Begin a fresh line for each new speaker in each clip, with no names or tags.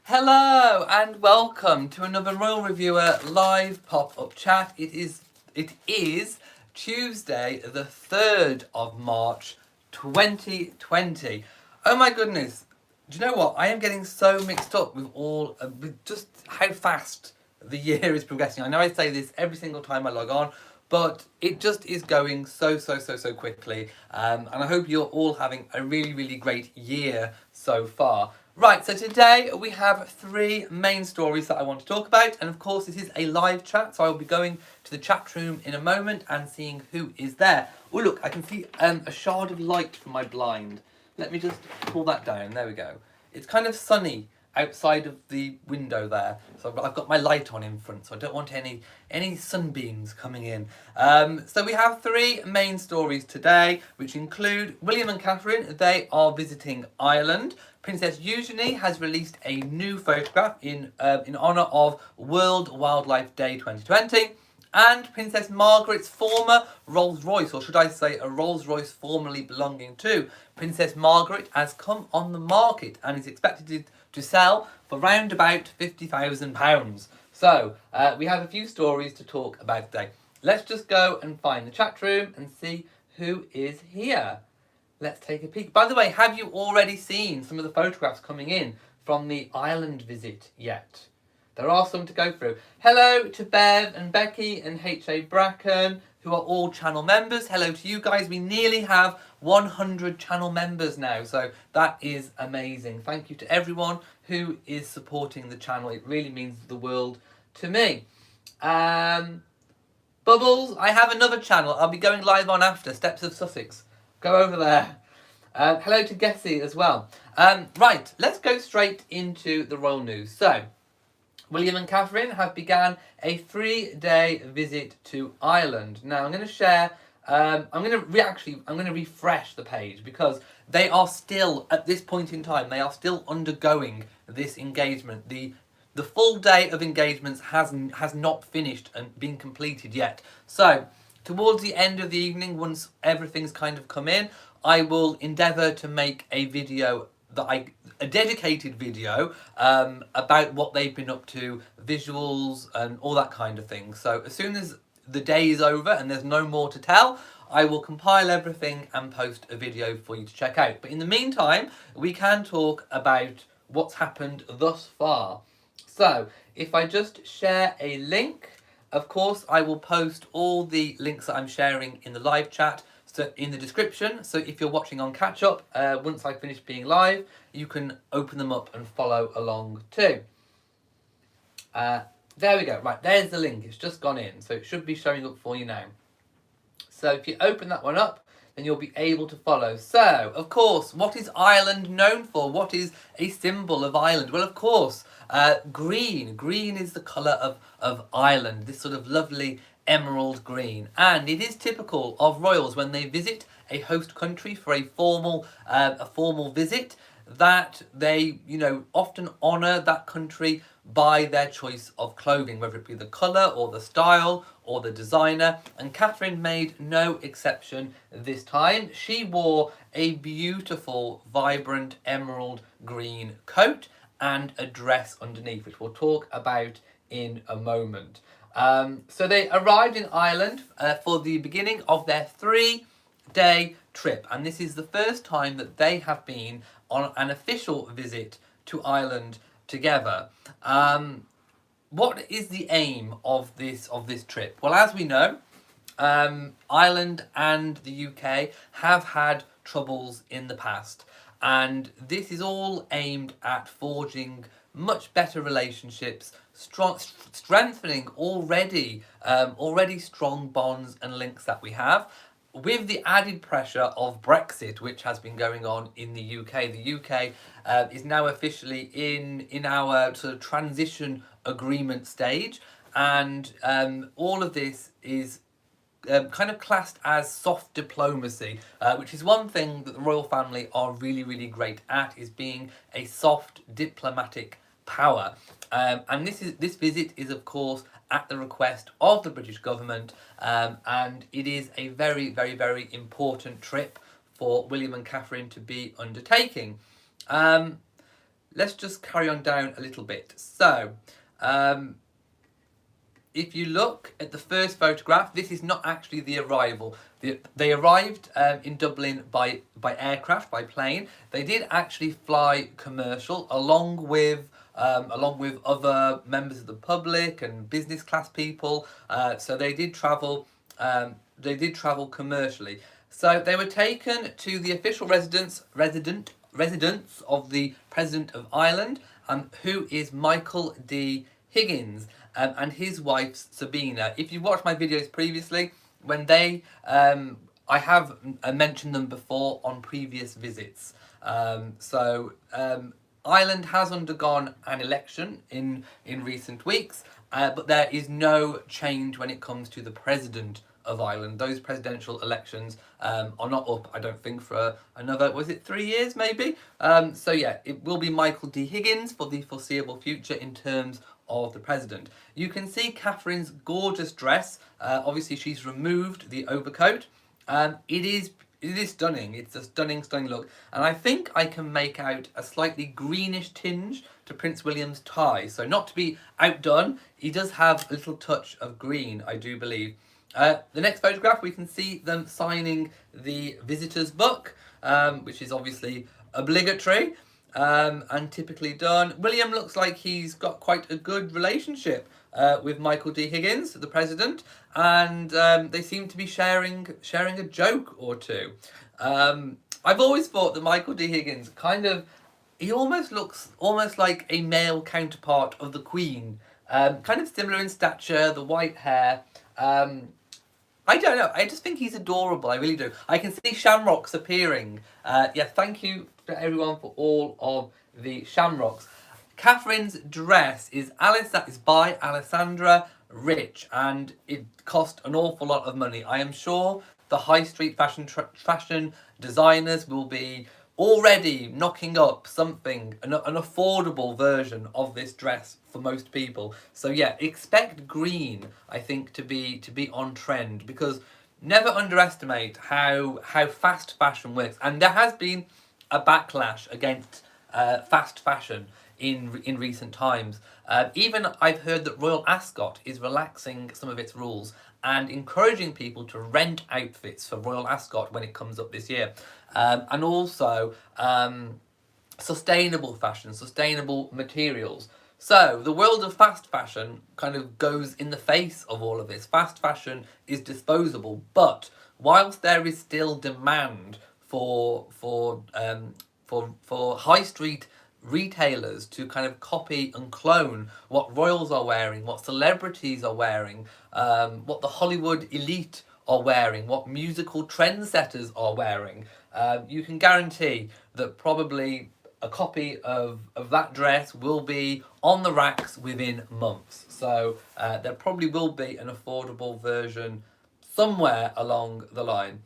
Hello and welcome to another Royal Reviewer live pop-up chat. It is Tuesday the 3rd of March 2020. Oh my goodness. Do you know what? I am getting so mixed up with just how fast the year is progressing. I know I say this every single time I log on, but it just is going so quickly. And I hope you're all having a really great year so far. Right, so today we have three main stories that I want to talk about, and of course this is a live chat, so I will be going to the chat room in a moment and seeing who is there. Oh look, I can see a shard of light from my blind. Let me just pull that down, there we go. It's kind of sunny outside of the window there, so I've got my light on in front, so I don't want any sunbeams coming in. So we have three main stories today, which include William and Catherine. They are visiting Ireland. Princess Eugenie has released a new photograph in honour of World Wildlife Day 2020. And Princess Margaret's former Rolls Royce, or should I say a Rolls Royce formerly belonging to Princess Margaret, has come on the market and is expected to sell for round about £50,000. So we have a few stories to talk about today. Let's just go and find the chat room and see who is here. Let's take a peek. By the way, have you already seen some of the photographs coming in from the Ireland visit yet? There are some to go through. Hello to Bev and Becky and H.A. Bracken, who are all channel members. Hello to you guys. We nearly have 100 channel members now, so that is amazing. Thank you to everyone who is supporting the channel. It really means the world to me. Bubbles, I have another channel I'll be going live on after, Steps of Sussex. Go over there. Hello to Gessie as well. Right, let's go straight into the royal news. So, William and Catherine have begun a 3-day visit to Ireland. Now I'm going to share. I'm going to refresh the page because they are still at this point in time. They are still undergoing this engagement. The full day of engagements has not finished and been completed yet. So towards the end of the evening, once everything's kind of come in, I will endeavour to make a video a dedicated video about what they've been up to, visuals and all that kind of thing. So as soon as the day is over and there's no more to tell, I will compile everything and post a video for you to check out. But in the meantime, we can talk about what's happened thus far. So if I just share a link, of course I will post all the links that I'm sharing in the live chat in the description, so if you're watching on catch up, once I finish being live, you can open them up and follow along too. There we go. Right, there's the link. It's just gone in, so it should be showing up for you now. So if you open that one up, then you'll be able to follow. So, of course, what is Ireland known for? What is a symbol of Ireland? Well, of course, green. Green is the colour of Ireland, this sort of lovely emerald green. And it is typical of royals when they visit a host country for a formal visit that they, often honour that country by their choice of clothing, whether it be the colour or the style or the designer. And Catherine made no exception this time. She wore a beautiful, vibrant emerald green coat and a dress underneath, which we'll talk about in a moment. So they arrived in Ireland for the beginning of their 3-day trip, and this is the first time that they have been on an official visit to Ireland together. What is the aim of this trip? Well, as we know, Ireland and the UK have had troubles in the past, and this is all aimed at forging much better relationships, strengthening already strong bonds and links that we have, with the added pressure of Brexit, which has been going on in the UK. The UK is now officially in our sort of transition agreement stage, and all of this is kind of classed as soft diplomacy, which is one thing that the royal family are really great at, is being a soft diplomatic power. And this visit is, of course, at the request of the British government, and it is a very important trip for William and Catherine to be undertaking. let's just carry on down a little bit. So, if you look at the first photograph, this is not actually the arrival. They arrived in Dublin by aircraft, by plane. They did actually fly commercial along with other members of the public and business class people. So they did travel. They did travel commercially. So they were taken to the official residence of the President of Ireland, who is Michael D. Higgins, and his wife Sabina. If you watched my videos previously, when they, I have mentioned them before on previous visits. Ireland has undergone an election in recent weeks, but there is no change when it comes to the president of Ireland. Those presidential elections are not up, I don't think, for another, was it 3 years maybe? So yeah, it will be Michael D. Higgins for the foreseeable future in terms of the president. You can see Catherine's gorgeous dress. Obviously she's removed the overcoat. It is stunning. It's a stunning look. And I think I can make out a slightly greenish tinge to Prince William's tie. So not to be outdone, he does have a little touch of green, I do believe. The next photograph, we can see them signing the visitor's book, which is obviously obligatory and typically done. William looks like he's got quite a good relationship with Michael D. Higgins, the president, and they seem to be sharing a joke or two. I've always thought that Michael D. Higgins he almost looks like a male counterpart of the Queen, kind of similar in stature, the white hair. I don't know. I just think he's adorable. I really do. I can see shamrocks appearing. Yeah, thank you to everyone for all of the shamrocks. Catherine's dress is by Alessandra Rich, and it cost an awful lot of money. I am sure the high street fashion designers will be already knocking up something, an affordable version of this dress for most people. So yeah, expect green, I think, to be on trend, because never underestimate how fast fashion works. And there has been a backlash against fast fashion in recent times. Even I've heard that Royal Ascot is relaxing some of its rules and encouraging people to rent outfits for Royal Ascot when it comes up this year. And also sustainable fashion, sustainable materials. So the world of fast fashion kind of goes in the face of all of this. Fast fashion is disposable, but whilst there is still demand for high street retailers to kind of copy and clone what royals are wearing, what celebrities are wearing, what the Hollywood elite are wearing, what musical trendsetters are wearing, you can guarantee that probably a copy of that dress will be on the racks within months. So there probably will be an affordable version somewhere along the line.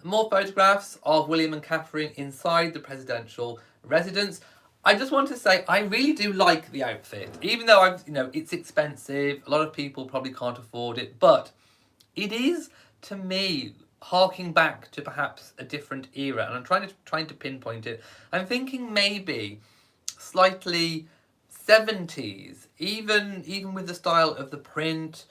More photographs of William and Catherine inside the presidential residence. I just want to say I really do like the outfit, even though it's expensive. A lot of people probably can't afford it, but it is, to me, harking back to perhaps a different era, and I'm trying to pinpoint it. I'm thinking maybe slightly 70s, even with the style of the print.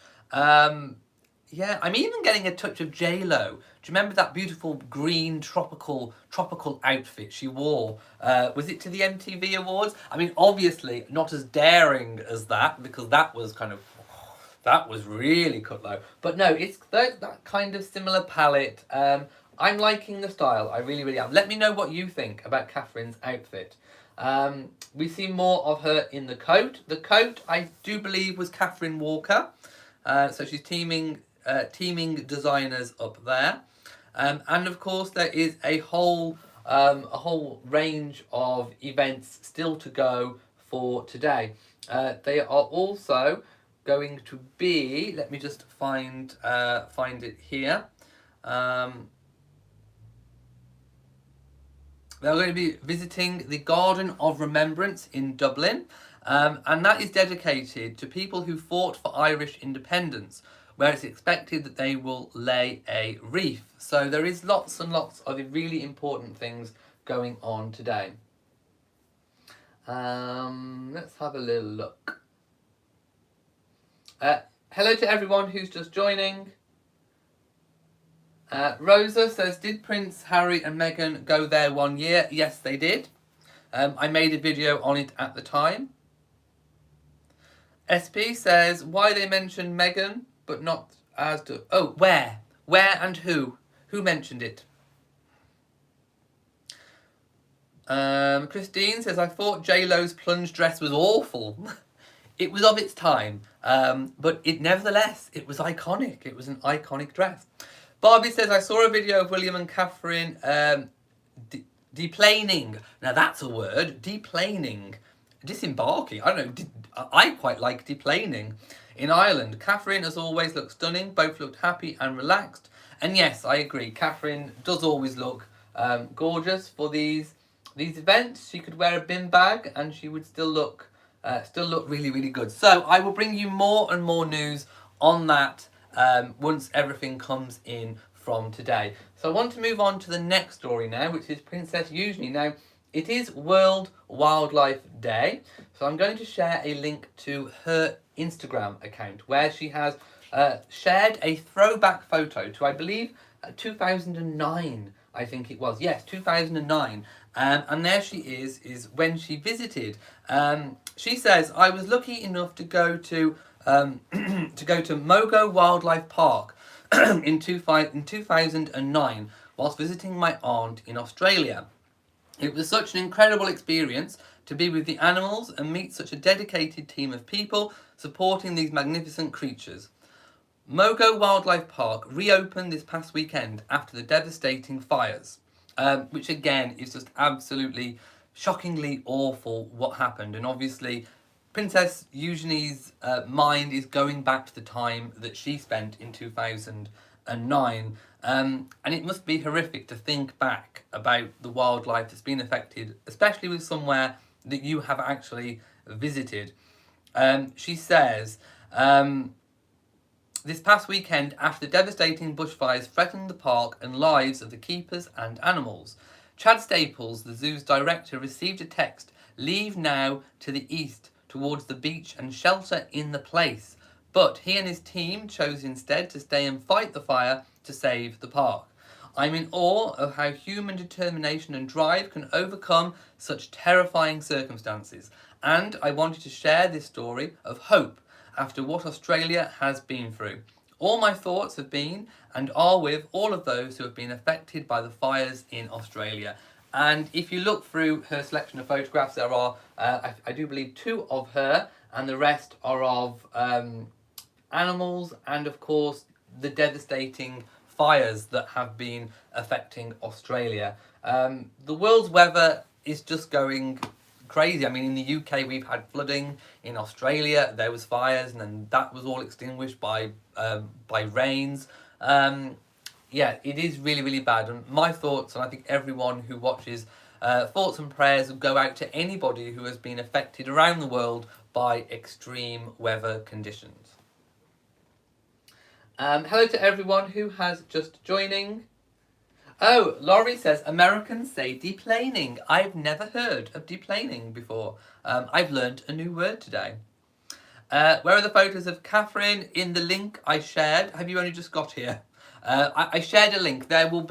Yeah, I'm even getting a touch of J-Lo. Do you remember that beautiful green tropical outfit she wore? Was it to the MTV Awards? I mean, obviously not as daring as that, because that was really cut low. But no, it's that kind of similar palette. I'm liking the style. I really, really am. Let me know what you think about Catherine's outfit. We see more of her in the coat. The coat, I do believe, was Catherine Walker. So she's teaming designers up there. And of course, there is a whole range of events still to go for today. They are also going to be, let me just find it here. They're going to be visiting the Garden of Remembrance in Dublin, and that is dedicated to people who fought for Irish independence, where it's expected that they will lay a wreath. So there is lots and lots of really important things going on today. Let's have a little look. Hello to everyone who's just joining. Rosa says, did Prince Harry and Meghan go there 1 year? Yes, they did. I made a video on it at the time. SP says, why they mentioned Meghan, but not as to... Oh, where? Where and who? Who mentioned it? Christine says, I thought J-Lo's plunge dress was awful. It was of its time, but nevertheless, it was iconic. It was an iconic dress. Barbie says, I saw a video of William and Catherine deplaning. Now that's a word, deplaning. Disembarking. I don't know, I quite like deplaning. In Ireland, Catherine, as always, looked stunning. Both looked happy and relaxed. And yes, I agree, Catherine does always look gorgeous for these events. She could wear a bin bag and she would still look really, really good. So I will bring you more and more news on that once everything comes in from today. So I want to move on to the next story now, which is Princess Eugenie. Now, it is World Wildlife Day, so I'm going to share a link to her Instagram account where she has shared a throwback photo to, I believe, 2009, I think it was. Yes, 2009. And there she is when she visited. She says, I was lucky enough to go to Mogo Wildlife Park in 2009 whilst visiting my aunt in Australia. It was such an incredible experience to be with the animals and meet such a dedicated team of people supporting these magnificent creatures. Mogo Wildlife Park reopened this past weekend after the devastating fires, which again is just absolutely shockingly awful what happened. And obviously Princess Eugenie's mind is going back to the time that she spent in 2009. And it must be horrific to think back about the wildlife that's been affected, especially with somewhere that you have actually visited. She says, this past weekend, after the devastating bushfires threatened the park and lives of the keepers and animals, Chad Staples, the zoo's director, received a text, leave now to the east towards the beach and shelter in the place. But he and his team chose instead to stay and fight the fire to save the park. I'm in awe of how human determination and drive can overcome such terrifying circumstances. And I wanted to share this story of hope after what Australia has been through. All my thoughts have been and are with all of those who have been affected by the fires in Australia. And if you look through her selection of photographs, there are, I do believe, 2 of her, and the rest are of animals and, of course, the devastating fires that have been affecting Australia. The world's weather is just going crazy. I mean, in the UK, we've had flooding. In Australia, there was fires, and then that was all extinguished by rains. Yeah, it is really, really bad. And my thoughts, and I think everyone who watches, thoughts and prayers go out to anybody who has been affected around the world by extreme weather conditions. Hello to everyone who has just joining. Oh, Laurie says, Americans say deplaning. I've never heard of deplaning before. I've learned a new word today. Where are the photos of Catherine? In the link I shared. Have you only just got here? I shared a link. I will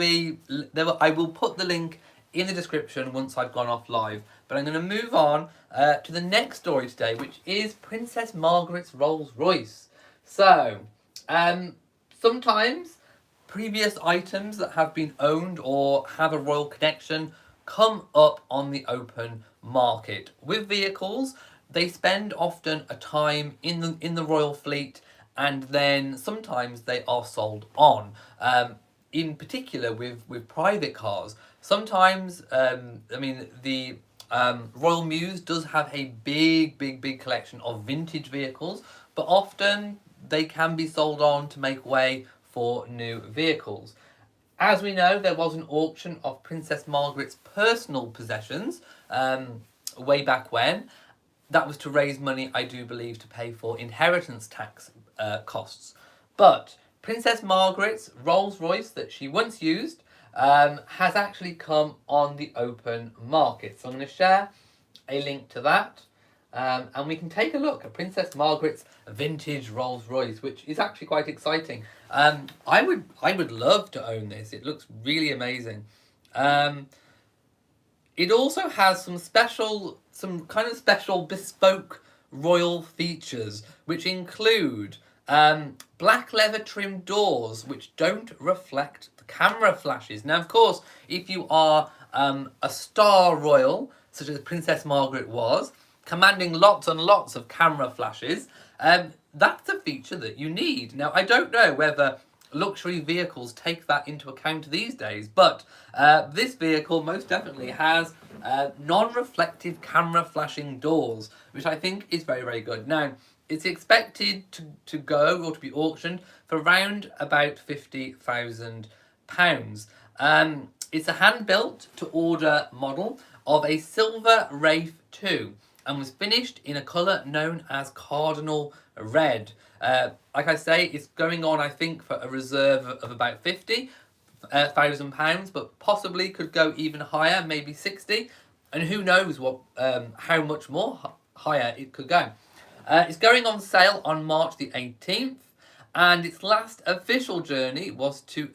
put the link in the description once I've gone off live. But I'm going to move on to the next story today, which is Princess Margaret's Rolls Royce. So, sometimes previous items that have been owned or have a royal connection come up on the open market. With vehicles, they spend often a time in the royal fleet, and then sometimes they are sold on. In particular with private cars. Sometimes, the Royal Mews does have a big collection of vintage vehicles, but often they can be sold on to make way for new vehicles. As we know, there was an auction of Princess Margaret's personal possessions way back when. That was to raise money, I do believe, to pay for inheritance tax costs. But Princess Margaret's Rolls Royce that she once used has actually come on the open market. So I'm going to share a link to that. And we can take a look at Princess Margaret's vintage Rolls Royce, which is actually quite exciting. I would love to own this. It looks really amazing. It also has some kind of special bespoke royal features, which include black leather trimmed doors, which don't reflect the camera flashes. Now, of course, if you are a star royal, such as Princess Margaret was, commanding lots and lots of camera flashes, that's a feature that you need. Now, I don't know whether luxury vehicles take that into account these days, but this vehicle most definitely has non-reflective camera flashing doors, which I think is very, very good. Now, it's expected to go or to be auctioned for around about £50,000. It's a hand-built to order model of a silver Wraith 2 and was finished in a colour known as Cardinal Red. Like I say, it's going on, I think, for a reserve of about £50,000, but possibly could go even higher, maybe 60, and who knows what how much more higher it could go. It's going on sale on March the 18th, and its last official journey was to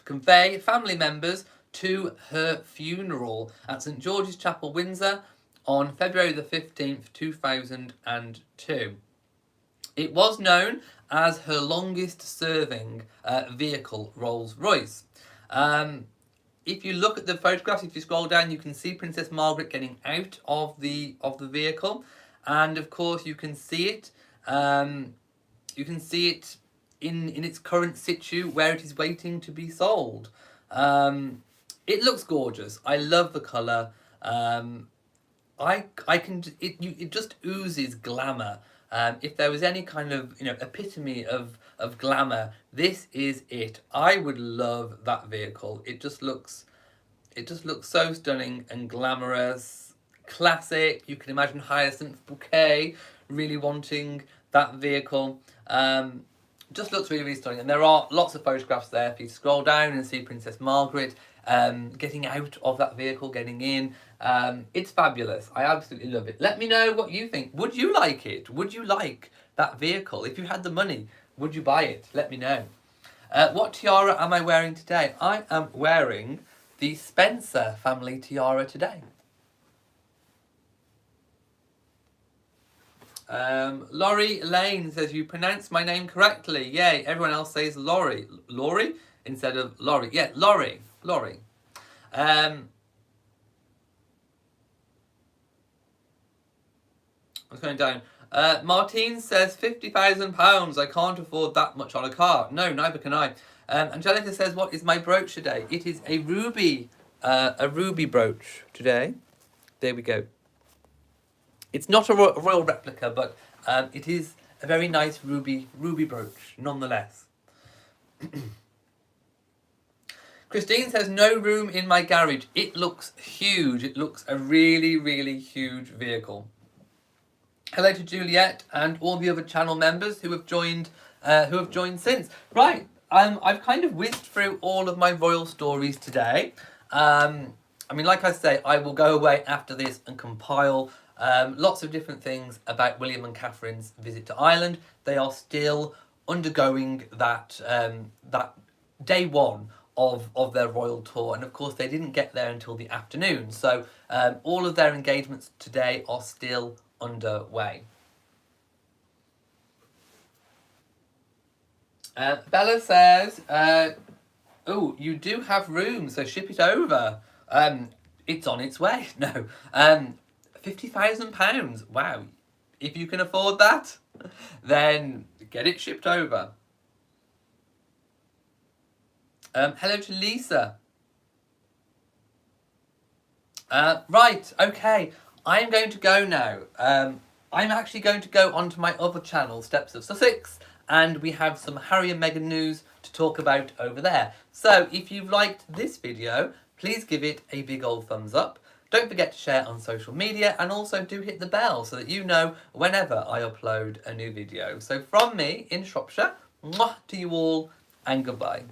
convey family members to her funeral at St George's Chapel, Windsor, on February the 15th, 2002. It was known as her longest serving vehicle, Rolls Royce. If you look at the photographs, if you scroll down, you can see Princess Margaret getting out of the vehicle, and of course you can see it. You can see it in its current situ where it is waiting to be sold. It looks gorgeous. I love the colour. It just oozes glamour. If there was any kind of epitome of glamour, this is it. I would love that vehicle. It just looks so stunning and glamorous, classic. You can imagine Hyacinth Bouquet really wanting that vehicle. Just looks really, really stunning, and there are lots of photographs there for you to scroll down and see Princess Margaret getting out of that vehicle, getting in. It's fabulous. I absolutely love it. Let me know what you think. Would you like it? Would you like that vehicle? If you had the money, would you buy it? Let me know. What tiara am I wearing today? I am wearing the Spencer family tiara today. Laurie Lane says, you pronounced my name correctly. Yay, everyone else says Laurie. Laurie instead of Laurie. Yeah, Laurie. Laurie. What's going down? Martine says, £50,000. I can't afford that much on a car. No, neither can I. Angelica says, what is my brooch today? It is a ruby brooch today. There we go. It's not a royal replica, but it is a very nice ruby brooch, nonetheless. Christine says, no room in my garage. It looks huge. It looks a really, really huge vehicle. Hello to Juliet and all the other channel members who have joined since. Right, I've kind of whizzed through all of my royal stories today. I mean, like I say, I will go away after this and compile lots of different things about William and Catherine's visit to Ireland. They are still undergoing that day one of their royal tour, and of course they didn't get there until the afternoon, so all of their engagements today are still underway. Bella says, oh, you do have room, so ship it over. It's on its way. No. £50,000. Wow. If you can afford that, then get it shipped over. Hello to Lisa. Right, okay. I'm going to go now. I'm actually going to go onto my other channel, Steps of Sussex, and we have some Harry and Meghan news to talk about over there. So if you've liked this video, please give it a big old thumbs up. Don't forget to share on social media, and also do hit the bell so that you know whenever I upload a new video. So from me in Shropshire, mwah to you all, and goodbye.